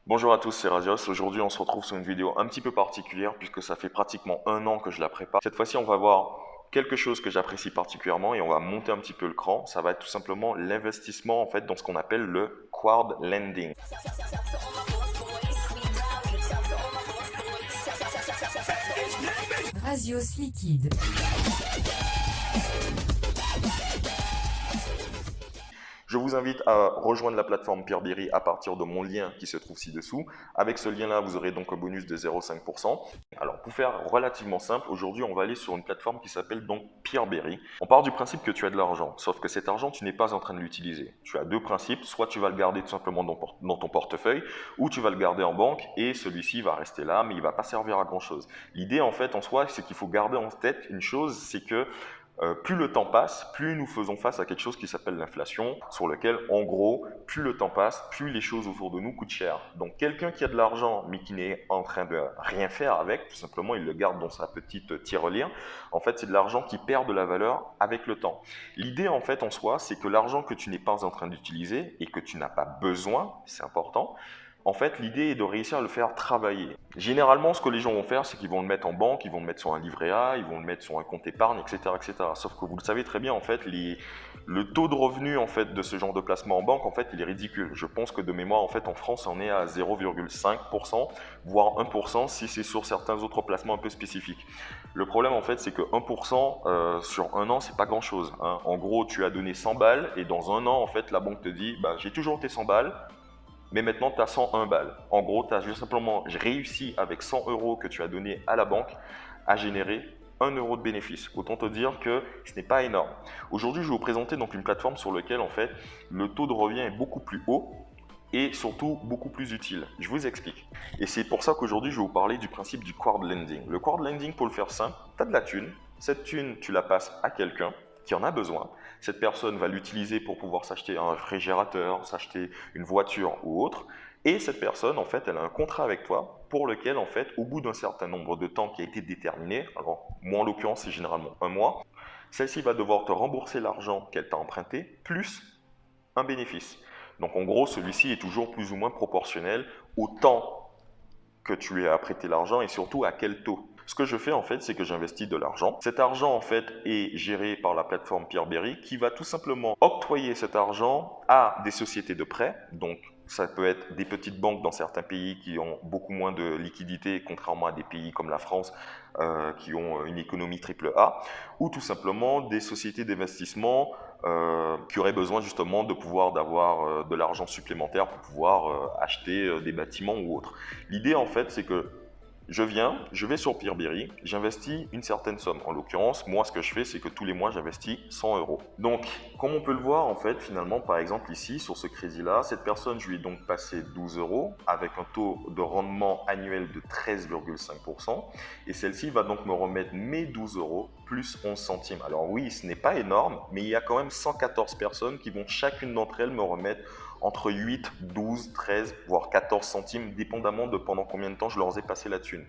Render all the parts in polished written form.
Bonjour à tous, c'est Razios. Aujourd'hui, on se retrouve sur une vidéo un petit peu particulière puisque ça fait pratiquement un an que je la prépare. Cette fois-ci, on va voir quelque chose que j'apprécie particulièrement et on va monter un petit peu le cran. Ça va être tout simplement l'investissement en fait dans ce qu'on appelle le crowd lending. Rasios liquide. Je vous invite à rejoindre la plateforme Peerberry à partir de mon lien qui se trouve ci-dessous. Avec ce lien-là, vous aurez donc un bonus de 0,5%. Alors, pour faire relativement simple, aujourd'hui, on va aller sur une plateforme qui s'appelle donc Peerberry. On part du principe que tu as de l'argent, sauf que cet argent, tu n'es pas en train de l'utiliser. Tu as deux principes, soit tu vas le garder tout simplement dans ton portefeuille, ou tu vas le garder en banque et celui-ci va rester là, mais il ne va pas servir à grand-chose. L'idée, en fait, en soi, c'est qu'il faut garder en tête une chose, c'est que plus le temps passe, plus nous faisons face à quelque chose qui s'appelle l'inflation, sur lequel, en gros, plus le temps passe, plus les choses autour de nous coûtent cher. Donc, quelqu'un qui a de l'argent, mais qui n'est en train de rien faire avec, tout simplement, il le garde dans sa petite tirelire. En fait, c'est de l'argent qui perd de la valeur avec le temps. L'idée, en fait, en soi, c'est que l'argent que tu n'es pas en train d'utiliser et que tu n'as pas besoin, c'est important, en fait, l'idée est de réussir à le faire travailler. Généralement, ce que les gens vont faire, c'est qu'ils vont le mettre en banque, ils vont le mettre sur un livret A, ils vont le mettre sur un compte épargne, etc., etc. Sauf que vous le savez très bien, en fait, le taux de revenu en fait de ce genre de placement en banque, en fait, il est ridicule. Je pense que de mémoire, en fait, en France, on est à 0,5%, voire 1% si c'est sur certains autres placements un peu spécifiques. Le problème, en fait, c'est que 1% sur un an, c'est pas grand-chose, hein. En gros, tu as donné 100 balles et dans un an, en fait, la banque te dit, bah, j'ai toujours tes 100 balles, mais maintenant tu as 101 balles. En gros, tu as juste simplement réussi avec 100 euros que tu as donné à la banque à générer 1 euro de bénéfice. Autant te dire que ce n'est pas énorme. Aujourd'hui, je vais vous présenter donc une plateforme sur laquelle en fait le taux de revient est beaucoup plus haut et surtout beaucoup plus utile. Je vous explique. Et c'est pour ça qu'aujourd'hui, je vais vous parler du principe du crowd lending. Le crowd lending, pour le faire simple, tu as de la thune. Cette thune, tu la passes à quelqu'un qui en a besoin. Cette personne va l'utiliser pour pouvoir s'acheter un réfrigérateur, s'acheter une voiture ou autre. Et cette personne, en fait, elle a un contrat avec toi pour lequel, en fait, au bout d'un certain nombre de temps qui a été déterminé, alors moi en l'occurrence c'est généralement un mois, celle-ci va devoir te rembourser l'argent qu'elle t'a emprunté plus un bénéfice. Donc en gros, celui-ci est toujours plus ou moins proportionnel au temps que tu as prêté l'argent et surtout à quel taux. Ce que je fais en fait, c'est que j'investis de l'argent. Cet argent en fait est géré par la plateforme Peerberry qui va tout simplement octroyer cet argent à des sociétés de prêt. Donc ça peut être des petites banques dans certains pays qui ont beaucoup moins de liquidités, contrairement à des pays comme la France qui ont une économie triple A, ou tout simplement des sociétés d'investissement qui auraient besoin justement de pouvoir d'avoir de l'argent supplémentaire pour pouvoir acheter des bâtiments ou autres. L'idée en fait, c'est que je vais sur Peerberry, j'investis une certaine somme. En l'occurrence, moi, ce que je fais, c'est que tous les mois, j'investis 100 euros. Donc, comme on peut le voir, en fait, finalement, par exemple, ici, sur ce crédit-là, cette personne, je lui ai donc passé 12 euros avec un taux de rendement annuel de 13,5%. Et celle-ci va donc me remettre mes 12 euros plus 11 centimes. Alors oui, ce n'est pas énorme, mais il y a quand même 114 personnes qui vont chacune d'entre elles me remettre entre 8, 12, 13, voire 14 centimes, dépendamment de pendant combien de temps je leur ai passé la thune.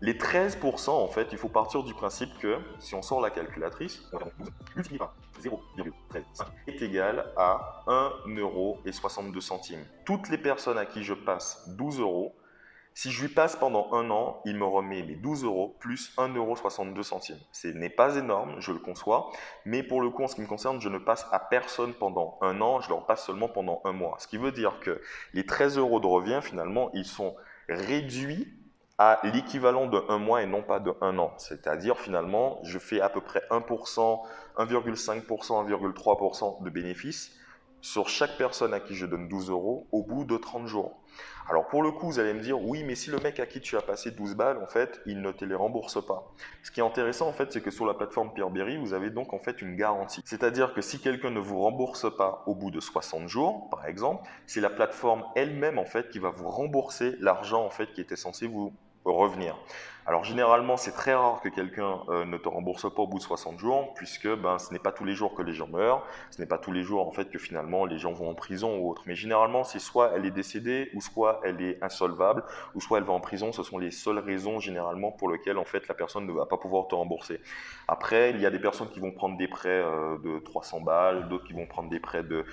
Les 13%, en fait, il faut partir du principe que, si on sort la calculatrice, on va donc 12 multiplié par 0,13 est égal à 1,62 €. Toutes les personnes à qui je passe 12 euros, si je lui passe pendant un an, il me remet mes 12 euros plus 1,62 €. Ce n'est pas énorme, je le conçois, mais pour le coup, en ce qui me concerne, je ne passe à personne pendant un an, je leur passe seulement pendant un mois. Ce qui veut dire que les 13 euros de revient, finalement, ils sont réduits à l'équivalent de un mois et non pas de un an. C'est-à-dire, finalement, je fais à peu près 1%, 1,5%, 1,3% de bénéfices sur chaque personne à qui je donne 12 euros au bout de 30 jours. Alors pour le coup, vous allez me dire, oui, mais si le mec à qui tu as passé 12 balles, en fait, il ne te les rembourse pas. Ce qui est intéressant, en fait, c'est que sur la plateforme Peerberry, vous avez donc en fait une garantie. C'est-à-dire que si quelqu'un ne vous rembourse pas au bout de 60 jours, par exemple, c'est la plateforme elle-même, en fait, qui va vous rembourser l'argent, en fait, qui était censé vous revenir. Alors généralement, c'est très rare que quelqu'un ne te rembourse pas au bout de 60 jours, puisque ben, ce n'est pas tous les jours que les gens meurent, ce n'est pas tous les jours en fait que finalement les gens vont en prison ou autre. Mais généralement, c'est soit elle est décédée, ou soit elle est insolvable, ou soit elle va en prison. Ce sont les seules raisons généralement pour lesquelles en fait la personne ne va pas pouvoir te rembourser. Après, il y a des personnes qui vont prendre des prêts de 300 balles, d'autres qui vont prendre des prêts de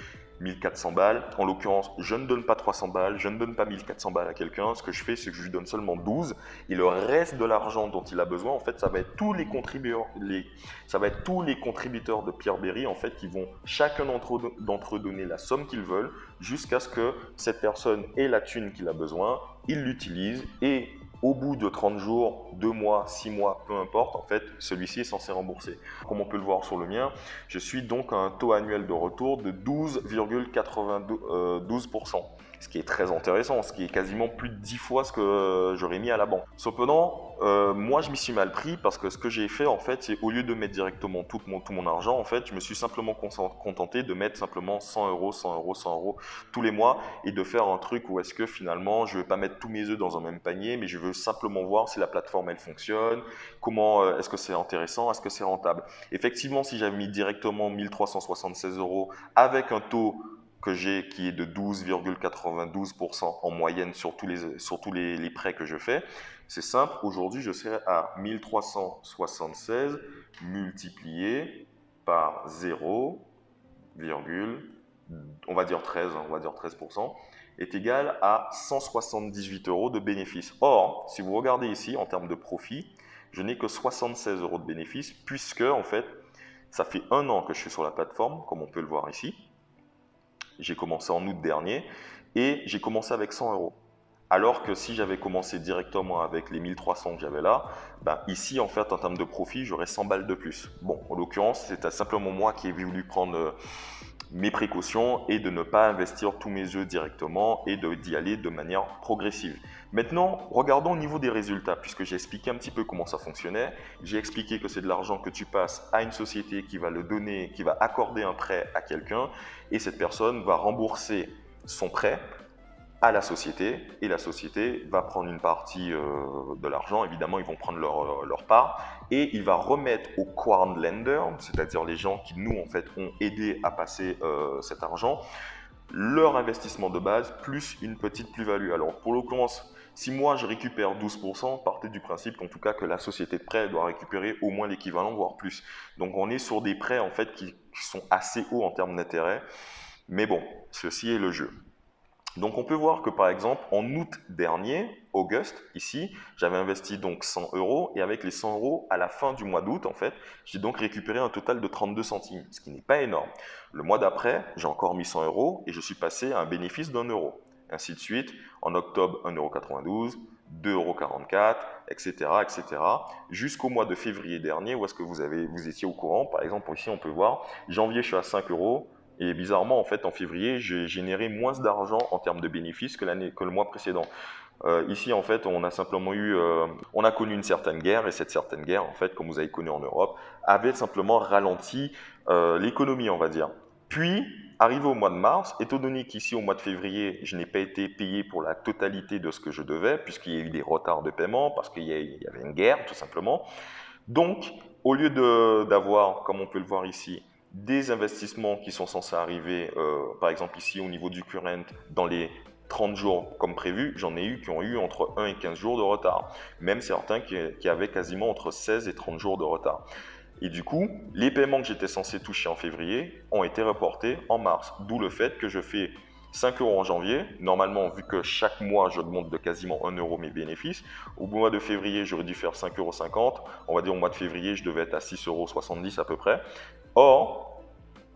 1400 balles. En l'occurrence, je ne donne pas 300 balles, je ne donne pas 1400 balles à quelqu'un. Ce que je fais, c'est que je lui donne seulement 12. Et le reste de l'argent dont il a besoin, en fait, ça va être tous les contributeurs, de Pierre-Béry, en fait, qui vont chacun d'entre eux donner la somme qu'ils veulent jusqu'à ce que cette personne ait la thune qu'il a besoin, il l'utilise et au bout de 30 jours, 2 mois, 6 mois, peu importe, en fait, celui-ci est censé rembourser. Comme on peut le voir sur le mien, je suis donc à un taux annuel de retour de 12,92%. Ce qui est très intéressant, ce qui est quasiment plus de 10 fois ce que j'aurais mis à la banque. Cependant, moi je m'y suis mal pris parce que ce que j'ai fait en fait, c'est au lieu de mettre directement tout mon argent, en fait, je me suis simplement contenté de mettre simplement 100 euros, 100 euros, 100 euros tous les mois et de faire un truc où est-ce que finalement je ne vais pas mettre tous mes œufs dans un même panier, mais je veux simplement voir si la plateforme elle fonctionne, comment est-ce que c'est intéressant, est-ce que c'est rentable. Effectivement, si j'avais mis directement 1376 euros avec un taux que j'ai qui est de 12,92% en moyenne sur tous les prêts que je fais, c'est simple, aujourd'hui je serai à 1376 multiplié par 0, on va dire 13, on va dire 13%, est égal à 178 euros de bénéfice. Or, si vous regardez ici en termes de profit, je n'ai que 76 euros de bénéfice puisque en fait, ça fait un an que je suis sur la plateforme, comme on peut le voir ici. J'ai commencé en août dernier et j'ai commencé avec 100 euros. Alors que si j'avais commencé directement avec les 1300 que j'avais là, ben ici en fait en termes de profit, j'aurais 100 balles de plus. Bon, en l'occurrence, c'était simplement moi qui ai voulu prendre mes précautions et de ne pas investir tous mes œufs directement et d'y aller de manière progressive. Maintenant, regardons au niveau des résultats, puisque j'ai expliqué un petit peu comment ça fonctionnait. J'ai expliqué que c'est de l'argent que tu passes à une société qui va le donner, qui va accorder un prêt à quelqu'un et cette personne va rembourser son prêt à la société et la société va prendre une partie de l'argent, évidemment ils vont prendre leur part et il va remettre aux Crown Lenders, c'est-à-dire les gens qui nous en fait ont aidé à passer cet argent, leur investissement de base plus une petite plus-value. Alors pour l'occurrence, si moi je récupère 12%, partez du principe qu'en tout cas que la société de prêt doit récupérer au moins l'équivalent, voire plus. Donc on est sur des prêts en fait qui sont assez hauts en termes d'intérêt, mais bon, ceci est le jeu. Donc on peut voir que par exemple en août dernier, Auguste, ici, j'avais investi donc 100 euros et avec les 100 euros à la fin du mois d'août en fait, j'ai donc récupéré un total de 32 centimes, ce qui n'est pas énorme. Le mois d'après, j'ai encore mis 100 euros et je suis passé à un bénéfice d'1 euro. Ainsi de suite, en octobre 1,92 €, 2,44 €, etc., etc. Jusqu'au mois de février dernier où est-ce que vous étiez au courant. Par exemple ici on peut voir, janvier je suis à 5 euros. Et bizarrement, en fait, en février, j'ai généré moins d'argent en termes de bénéfices que le mois précédent. Ici, en fait, on a connu une certaine guerre et cette certaine guerre, en fait, comme vous avez connu en Europe, avait simplement ralenti l'économie, on va dire. Puis, arrivé au mois de mars, étant donné qu'ici, au mois de février, je n'ai pas été payé pour la totalité de ce que je devais, puisqu'il y a eu des retards de paiement, parce qu'il y avait une guerre, tout simplement. Donc, au lieu d'avoir, comme on peut le voir ici, des investissements qui sont censés arriver, par exemple ici au niveau du current, dans les 30 jours comme prévu, j'en ai eu qui ont eu entre 1 et 15 jours de retard. Même certains qui avaient quasiment entre 16 et 30 jours de retard. Et du coup, les paiements que j'étais censé toucher en février ont été reportés en mars. D'où le fait que je fais 5 euros en janvier. Normalement, vu que chaque mois, j'augmente de quasiment 1 euro mes bénéfices, au mois de février, j'aurais dû faire 5,50 euros. On va dire au mois de février, je devais être à 6,70 € à peu près. Or,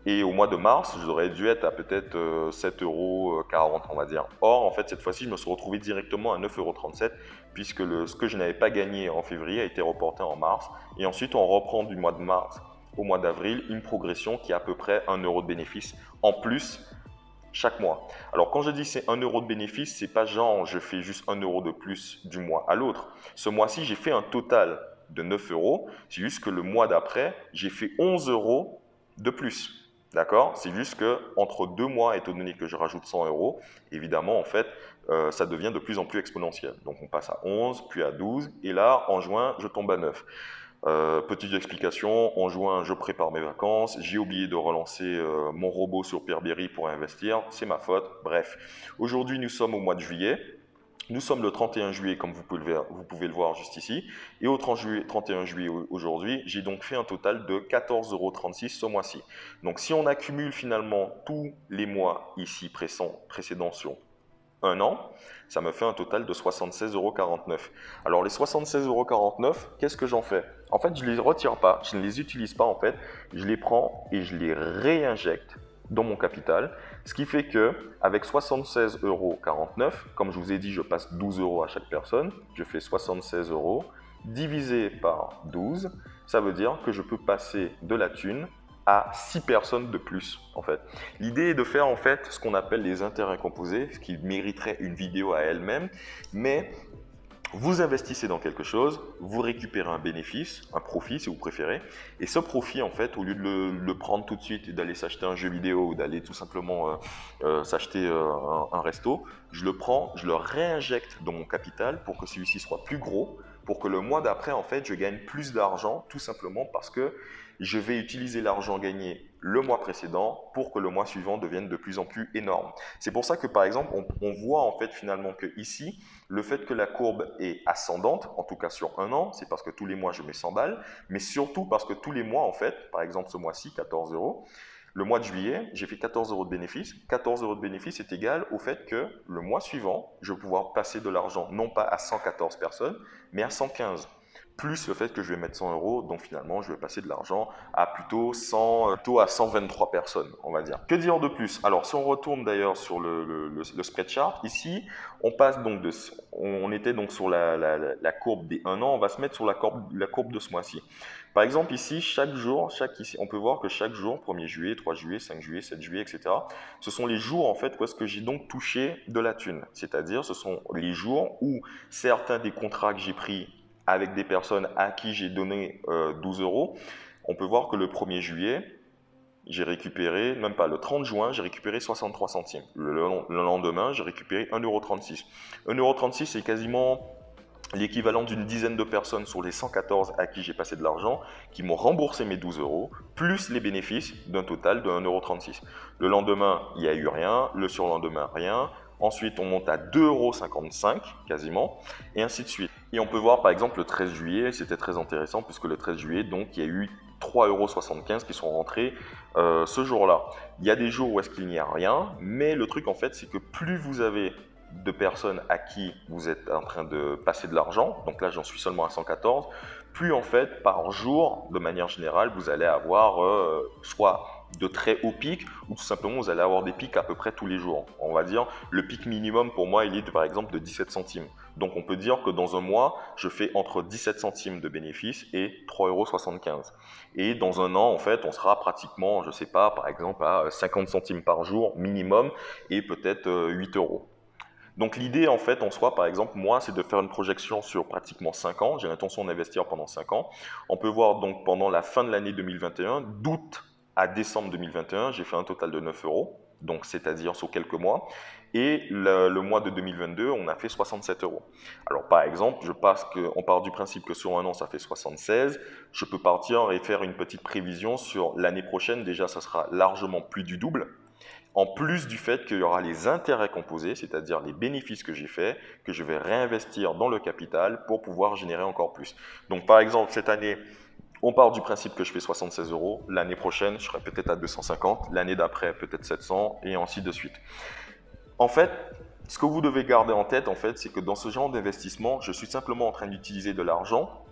et au mois de mars, j'aurais dû être à peut-être 7,40 €, on va dire. Or, en fait, cette fois-ci, je me suis retrouvé directement à 9,37 €, puisque ce que je n'avais pas gagné en février a été reporté en mars. Et ensuite, on reprend du mois de mars au mois d'avril une progression qui est à peu près 1 euro de bénéfice en plus chaque mois. Alors, quand je dis c'est 1 euro de bénéfice, c'est pas genre je fais juste 1 euro de plus du mois à l'autre. Ce mois-ci, j'ai fait un total de 9 euros. C'est juste que le mois d'après, j'ai fait 11 euros de plus. D'accord? C'est juste que entre 2 mois, étant donné que je rajoute 100 euros, évidemment, en fait, ça devient de plus en plus exponentiel. Donc, on passe à 11, puis à 12, et là, en juin, je tombe à 9. Petite explication, en juin, je prépare mes vacances, j'ai oublié de relancer mon robot sur Pierre-Béry pour investir, c'est ma faute, bref. Aujourd'hui, nous sommes au mois de juillet. Nous sommes le 31 juillet, comme vous pouvez le voir juste ici. Et au 31 juillet aujourd'hui, j'ai donc fait un total de 14,36 € ce mois-ci. Donc si on accumule finalement tous les mois ici précédents sur un an, ça me fait un total de 76,49 €. Alors les 76,49 €, qu'est-ce que j'en fais? En fait, je ne les retire pas, je ne les utilise pas en fait, je les prends et je les réinjecte dans mon capital, ce qui fait que avec 76,49 €, comme je vous ai dit, je passe 12 € à chaque personne, je fais 76 € divisé par 12, ça veut dire que je peux passer de la thune à 6 personnes de plus en fait. L'idée est de faire en fait ce qu'on appelle les intérêts composés, ce qui mériterait une vidéo à elle-même, mais vous investissez dans quelque chose, vous récupérez un bénéfice, un profit si vous préférez, et ce profit en fait, au lieu de le prendre tout de suite et d'aller s'acheter un jeu vidéo ou d'aller tout simplement s'acheter un resto, je le prends, je le réinjecte dans mon capital pour que celui-ci soit plus gros, pour que le mois d'après en fait je gagne plus d'argent, tout simplement parce que je vais utiliser l'argent gagné le mois précédent pour que le mois suivant devienne de plus en plus énorme. C'est pour ça que par exemple on voit en fait finalement que ici, le fait que la courbe est ascendante, en tout cas sur un an, c'est parce que tous les mois je mets 100 balles, mais surtout parce que tous les mois en fait, par exemple ce mois-ci 14 €, le mois de juillet, j'ai fait 14 € de bénéfice. 14 € de bénéfice est égal au fait que le mois suivant, je vais pouvoir passer de l'argent non pas à 114 personnes, mais à 115. Plus le fait que je vais mettre 100 €, donc finalement je vais passer de l'argent à plutôt 123 personnes, on va dire. Que dire de plus? Alors si on retourne d'ailleurs sur le spread chart, ici, on passe donc on était donc sur la courbe des 1 an, on va se mettre sur la courbe de ce mois-ci. Par exemple ici, chaque jour, on peut voir que chaque jour, 1er juillet, 3 juillet, 5 juillet, 7 juillet, etc., ce sont les jours en fait où est-ce que j'ai donc touché de la thune. C'est-à-dire ce sont les jours où certains des contrats que j'ai pris avec des personnes à qui j'ai donné 12 €, on peut voir que le 1er juillet, j'ai récupéré, même pas, le 30 juin, j'ai récupéré 63 centimes. Le lendemain, j'ai récupéré 1,36 €. 1,36 €, c'est quasiment l'équivalent d'une dizaine de personnes sur les 114 à qui j'ai passé de l'argent qui m'ont remboursé mes 12 €, plus les bénéfices d'un total de 1,36 €. Le lendemain, il n'y a eu rien, le surlendemain, rien. Ensuite, on monte à 2,55 € quasiment, et ainsi de suite. Et on peut voir par exemple le 13 juillet, c'était très intéressant puisque le 13 juillet, donc, il y a eu 3,75 € qui sont rentrés ce jour-là. Il y a des jours où est-ce qu'il n'y a rien, mais le truc en fait, c'est que plus vous avez de personnes à qui vous êtes en train de passer de l'argent, donc là j'en suis seulement à 114, plus en fait par jour, de manière générale, vous allez avoir soit de très hauts pics ou tout simplement vous allez avoir des pics à peu près tous les jours. On va dire le pic minimum pour moi il est par exemple de 17 centimes. Donc on peut dire que dans un mois je fais entre 17 centimes de bénéfice et 3,75 €. Et dans un an en fait on sera pratiquement, je sais pas, par exemple à 50 centimes par jour minimum et peut-être 8 €. Donc l'idée en fait en soi, par exemple, moi, c'est de faire une projection sur pratiquement 5 ans. J'ai l'intention d'investir pendant 5 ans. On peut voir donc pendant la fin de l'année 2021, d'août à décembre 2021, j'ai fait un total de 9 €, donc c'est-à-dire sur quelques mois. Et le mois de 2022, on a fait 67 €. Alors par exemple, on part du principe que sur un an, ça fait 76. Je peux partir et faire une petite prévision sur l'année prochaine. Déjà, ça sera largement plus du double. En plus du fait qu'il y aura les intérêts composés, c'est-à-dire les bénéfices que j'ai faits, que je vais réinvestir dans le capital pour pouvoir générer encore plus. Donc par exemple, cette année, on part du principe que je fais 76 €. L'année prochaine, je serai peut-être à 250. L'année d'après, peut-être 700 et ainsi de suite. En fait, ce que vous devez garder en tête, en fait, c'est que dans ce genre d'investissement, je suis simplement en train d'utiliser de l'argent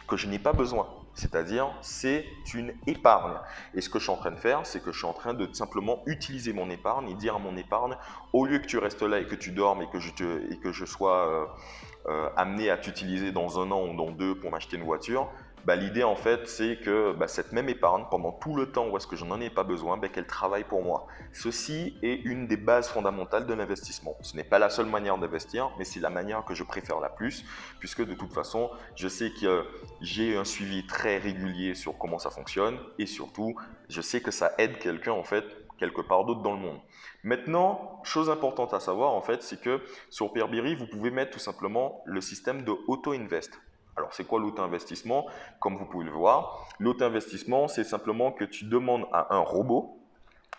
que je n'ai pas besoin. C'est-à-dire, c'est une épargne. Et ce que je suis en train de faire, c'est que je suis en train de simplement utiliser mon épargne et dire à mon épargne, au lieu que tu restes là et que tu dormes et que je sois amené à t'utiliser dans un an ou dans deux pour m'acheter une voiture, l'idée en fait c'est que cette même épargne, pendant tout le temps où est-ce que je n'en ai pas besoin, qu'elle travaille pour moi. Ceci est une des bases fondamentales de l'investissement. Ce n'est pas la seule manière d'investir, mais c'est la manière que je préfère la plus, puisque de toute façon, je sais que j'ai un suivi très régulier sur comment ça fonctionne, et surtout, je sais que ça aide quelqu'un en fait, quelque part d'autre dans le monde. Maintenant, chose importante à savoir en fait, c'est que sur Peerberry, vous pouvez mettre tout simplement le système de auto-invest. Alors, c'est quoi l'auto-investissement? Comme vous pouvez le voir, l'auto-investissement, c'est simplement que tu demandes à un robot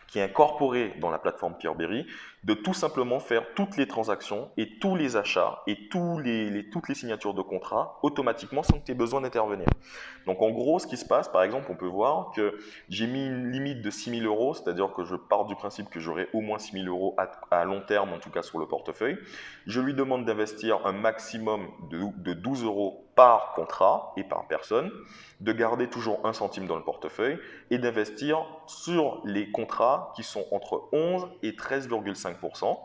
qui est incorporé dans la plateforme Peerberry de tout simplement faire toutes les transactions et tous les achats et toutes les signatures de contrat automatiquement sans que tu aies besoin d'intervenir. Donc en gros, ce qui se passe, par exemple, on peut voir que j'ai mis une limite de 6 000 euros, c'est-à-dire que je pars du principe que j'aurai au moins 6 000 euros à long terme, en tout cas sur le portefeuille. Je lui demande d'investir un maximum de 12 euros par contrat et par personne, de garder toujours 1 centime dans le portefeuille et d'investir sur les contrats qui sont entre 11 et 13,5%,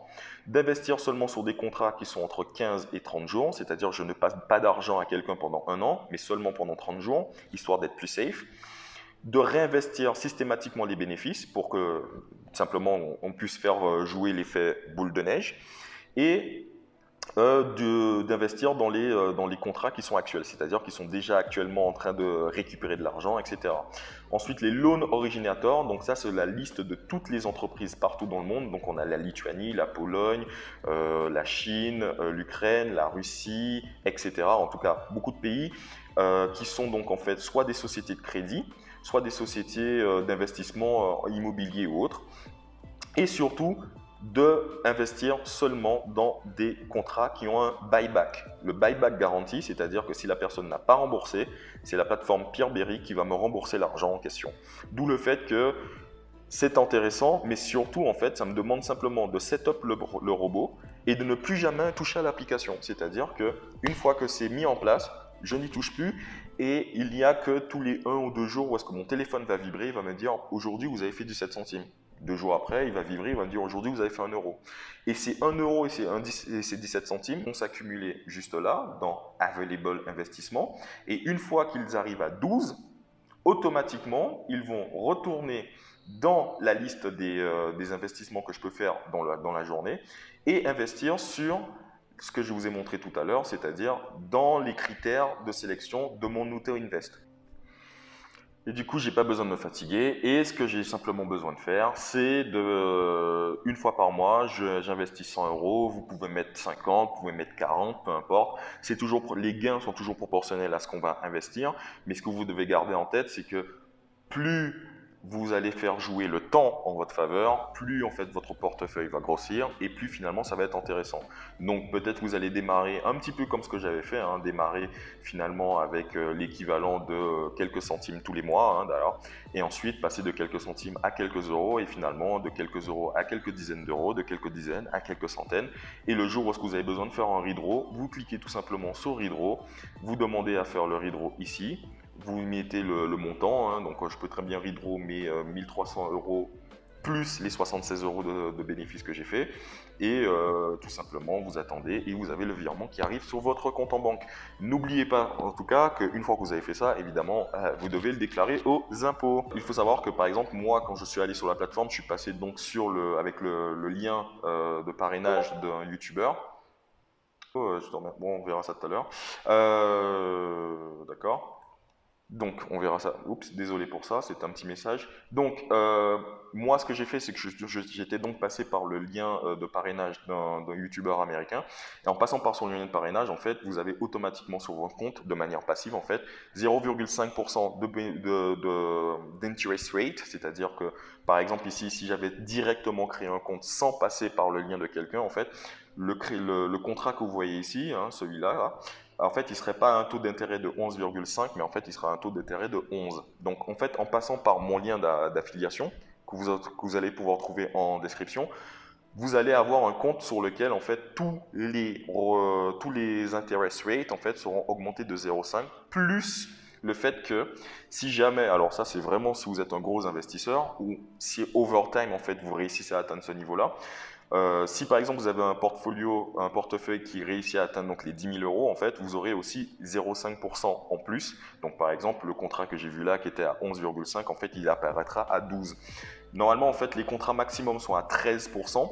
d'investir seulement sur des contrats qui sont entre 15 et 30 jours, c'est-à-dire je ne passe pas d'argent à quelqu'un pendant 1 an, mais seulement pendant 30 jours, histoire d'être plus safe, de réinvestir systématiquement les bénéfices pour que simplement on puisse faire jouer l'effet boule de neige, et d'investir dans les contrats qui sont actuels, c'est-à-dire qui sont déjà actuellement en train de récupérer de l'argent, etc. Ensuite, les loan originators, donc ça c'est la liste de toutes les entreprises partout dans le monde. Donc on a la Lituanie, la Pologne, la Chine, l'Ukraine, la Russie, etc. En tout cas, beaucoup de pays qui sont donc en fait soit des sociétés de crédit, soit des sociétés d'investissement immobilier ou autres. Et surtout, d'investir seulement dans des contrats qui ont un buyback. Le buyback garanti, c'est-à-dire que si la personne n'a pas remboursé, c'est la plateforme Peerberry qui va me rembourser l'argent en question. D'où le fait que c'est intéressant, mais surtout, en fait, ça me demande simplement de setup le robot et de ne plus jamais toucher à l'application. C'est-à-dire qu'une fois que c'est mis en place, je n'y touche plus et il n'y a que tous les 1 ou 2 jours où est-ce que mon téléphone va vibrer, il va me dire « Aujourd'hui, vous avez fait 17 centimes ». 2 jours après, il va vibrer, il va me dire aujourd'hui vous avez fait 1 euro. Et ces 1 euro et ces 17 centimes vont s'accumuler juste là, dans Available Investissement. Et une fois qu'ils arrivent à 12, automatiquement, ils vont retourner dans la liste des investissements que je peux faire dans la journée et investir sur ce que je vous ai montré tout à l'heure, c'est-à-dire dans les critères de sélection de mon auto-invest. Et du coup, j'ai pas besoin de me fatiguer. Et ce que j'ai simplement besoin de faire, c'est une fois par mois, j'investis 100 euros. Vous pouvez mettre 50, vous pouvez mettre 40, peu importe. Les gains sont toujours proportionnels à ce qu'on va investir. Mais ce que vous devez garder en tête, c'est que plus vous allez faire jouer le temps en votre faveur, plus en fait votre portefeuille va grossir et plus finalement ça va être intéressant. Donc peut-être vous allez démarrer un petit peu comme ce que j'avais fait, démarrer finalement avec l'équivalent de quelques centimes tous les mois, d'ailleurs, et ensuite passer de quelques centimes à quelques euros et finalement de quelques euros à quelques dizaines d'euros, de quelques dizaines à quelques centaines. Et le jour où est-ce que vous avez besoin de faire un redraw, vous cliquez tout simplement sur redraw, vous demandez à faire le redraw ici. Vous mettez le montant, donc je peux très bien redraw mes 1300 euros plus les 76 euros de bénéfices que j'ai fait. Et tout simplement, vous attendez et vous avez le virement qui arrive sur votre compte en banque. N'oubliez pas en tout cas qu'une fois que vous avez fait ça, évidemment, vous devez le déclarer aux impôts. Il faut savoir que par exemple, moi, quand je suis allé sur la plateforme, je suis passé donc avec le lien de parrainage d'un YouTuber. Bon, on verra ça tout à l'heure. D'accord. Donc, on verra ça. Oups, désolé pour ça, c'est un petit message. Donc, moi, ce que j'ai fait, c'est que j'étais donc passé par le lien de parrainage d'un YouTuber américain. Et en passant par son lien de parrainage, en fait, vous avez automatiquement sur votre compte, de manière passive, en fait, 0,5% d'interest rate. C'est-à-dire que, par exemple, ici, si j'avais directement créé un compte sans passer par le lien de quelqu'un, en fait, le contrat que vous voyez ici, celui-là, là, en fait, il ne serait pas un taux d'intérêt de 11,5, mais en fait, il sera un taux d'intérêt de 11. Donc, en fait, en passant par mon lien d'affiliation, que vous allez pouvoir trouver en description, vous allez avoir un compte sur lequel, en fait, tous les interest rates, en fait, seront augmentés de 0,5, plus le fait que si jamais, alors ça, c'est vraiment si vous êtes un gros investisseur, ou si over time, en fait, vous réussissez à atteindre ce niveau-là, si par exemple vous avez un portefeuille qui réussit à atteindre donc les 10 000 euros, en fait, vous aurez aussi 0,5% en plus. Donc par exemple, le contrat que j'ai vu là qui était à 11,5, en fait, il apparaîtra à 12. Normalement, en fait, les contrats maximum sont à 13%.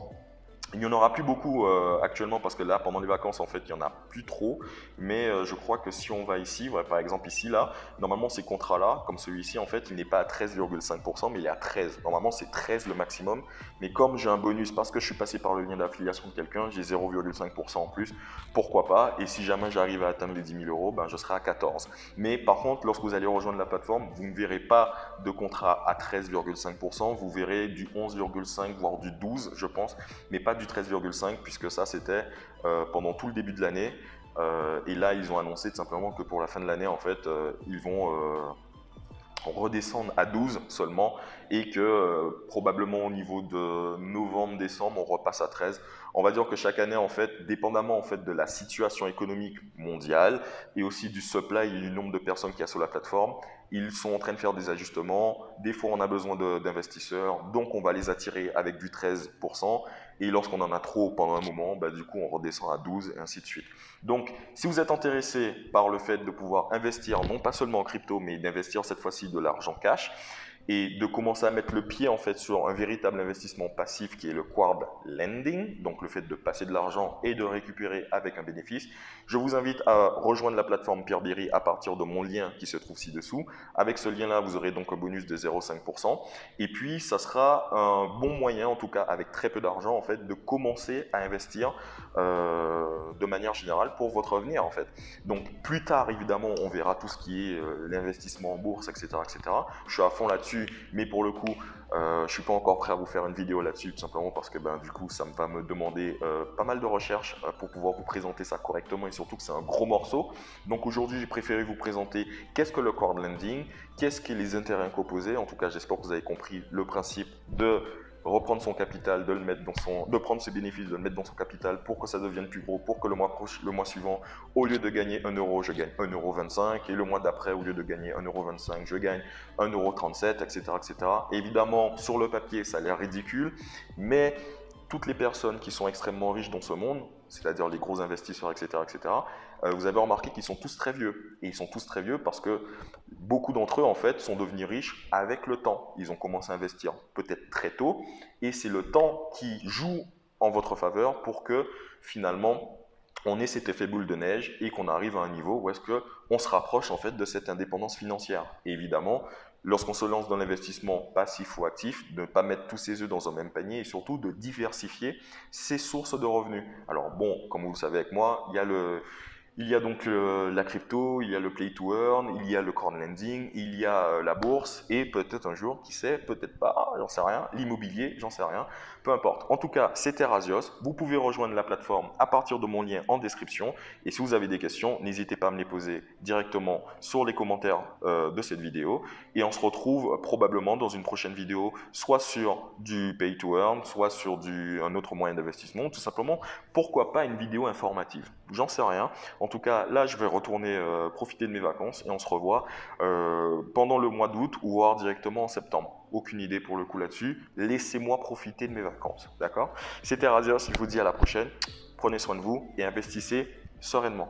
Il n'y en aura plus beaucoup actuellement parce que là, pendant les vacances, en fait, il n'y en a plus trop. Mais je crois que si on va ici, ouais, par exemple ici, là, normalement ces contrats-là, comme celui-ci, en fait, il n'est pas à 13,5%, mais il est à 13. Normalement, c'est 13 le maximum. Mais comme j'ai un bonus parce que je suis passé par le lien d'affiliation de quelqu'un, j'ai 0,5% en plus. Pourquoi pas? Et si jamais j'arrive à atteindre les 10 000 euros, ben, je serai à 14. Mais par contre, lorsque vous allez rejoindre la plateforme, vous ne verrez pas de contrat à 13,5%. Vous verrez du 11,5, voire du 12, je pense, mais pas du du 13,5 puisque ça c'était pendant tout le début de l'année. Et là, ils ont annoncé tout simplement que pour la fin de l'année, en fait, ils vont redescendre à 12 seulement et que probablement au niveau de novembre-décembre, on repasse à 13. On va dire que chaque année, en fait, dépendamment en fait, de la situation économique mondiale et aussi du supply et du nombre de personnes qu'il y a sur la plateforme, ils sont en train de faire des ajustements. Des fois, on a besoin d'investisseurs, donc on va les attirer avec du 13%. Et lorsqu'on en a trop pendant un moment, bah, du coup, on redescend à 12 et ainsi de suite. Donc, si vous êtes intéressé par le fait de pouvoir investir, non pas seulement en crypto, mais d'investir cette fois-ci de l'argent cash, et de commencer à mettre le pied en fait sur un véritable investissement passif qui est le quad lending, donc le fait de passer de l'argent et de récupérer avec un bénéfice, je vous invite à rejoindre la plateforme Peerberry à partir de mon lien qui se trouve ci-dessous. Avec ce lien-là, vous aurez donc un bonus de 0,5%. Et puis, ça sera un bon moyen, en tout cas avec très peu d'argent, en fait, de commencer à investir de manière générale pour votre avenir, en fait. Donc, plus tard, évidemment, on verra tout ce qui est l'investissement en bourse, etc., etc. Je suis à fond là-dessus, mais pour le coup, je ne suis pas encore prêt à vous faire une vidéo là-dessus, tout simplement parce que du coup, ça va me demander pas mal de recherches pour pouvoir vous présenter ça correctement et surtout que c'est un gros morceau. Donc aujourd'hui, j'ai préféré vous présenter qu'est-ce que le crowd lending, qu'est-ce que les intérêts composés. En tout cas, j'espère que vous avez compris le principe de reprendre son capital, de prendre ses bénéfices, de le mettre dans son capital pour que ça devienne plus gros, pour que le mois suivant, au lieu de gagner 1 euro, je gagne 1,25 € et le mois d'après, au lieu de gagner 1,25 €, je gagne 1,37 €, etc., etc. Évidemment, sur le papier, ça a l'air ridicule, mais toutes les personnes qui sont extrêmement riches dans ce monde, c'est-à-dire les gros investisseurs, etc., etc., vous avez remarqué qu'ils sont tous très vieux. Et ils sont tous très vieux parce que beaucoup d'entre eux, en fait, sont devenus riches avec le temps. Ils ont commencé à investir peut-être très tôt, et c'est le temps qui joue en votre faveur pour que, finalement, on ait cet effet boule de neige et qu'on arrive à un niveau où est-ce qu'on se rapproche, en fait, de cette indépendance financière. Et évidemment, lorsqu'on se lance dans l'investissement passif ou actif, de ne pas mettre tous ses œufs dans un même panier et surtout de diversifier ses sources de revenus. Alors bon, comme vous le savez avec moi, il y a donc la crypto, il y a le play to earn, il y a le crowdlending, il y a la bourse et peut-être un jour, qui sait, peut-être pas, j'en sais rien, l'immobilier, j'en sais rien, peu importe. En tout cas, c'était Razios. Vous pouvez rejoindre la plateforme à partir de mon lien en description. Et si vous avez des questions, n'hésitez pas à me les poser directement sur les commentaires de cette vidéo. Et on se retrouve probablement dans une prochaine vidéo, soit sur du pay to earn, soit sur un autre moyen d'investissement, tout simplement, pourquoi pas une vidéo informative. J'en sais rien. En tout cas, là, je vais retourner profiter de mes vacances et on se revoit pendant le mois d'août ou voire directement en septembre. Aucune idée pour le coup là-dessus. Laissez-moi profiter de mes vacances. D'accord? C'était Razios, je vous dis à la prochaine. Prenez soin de vous et investissez sereinement.